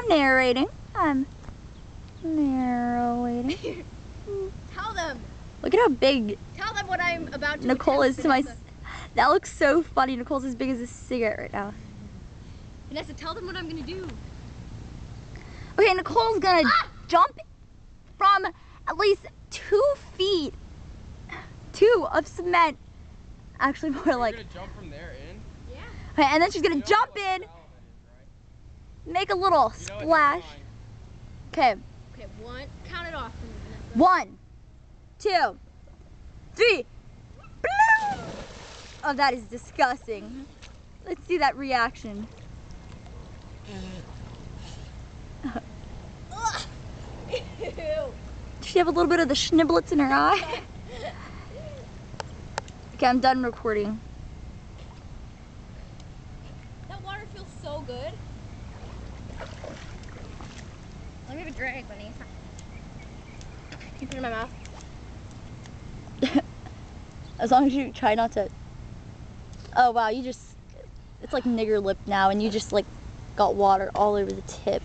I'm narrating. I'm narrating. Tell them. Look at how big Tell them what I'm about to Nicole is to my... Vanessa. That looks so funny. Nicole's as big as a cigarette right now. Vanessa, tell them what I'm gonna do. Okay, Nicole's gonna jump from at least 2 feet. 2 of cement. Actually, more like... You're gonna jump from there in? Yeah. Okay, and then she's gonna jump in, make a little splash. Okay. Okay, count it off for me, Vanessa. 1, 2, 3. Oh, that is disgusting. Let's see that reaction. Ew. Does she have a little bit of the schniblets in her eye? Okay, I'm done recording. That water feels so good. Let me have a drink, Vanessa. You put it in my mouth. As long as you try not to... Oh wow, you just... It's like nigger lip now, and you just like got water all over the tip.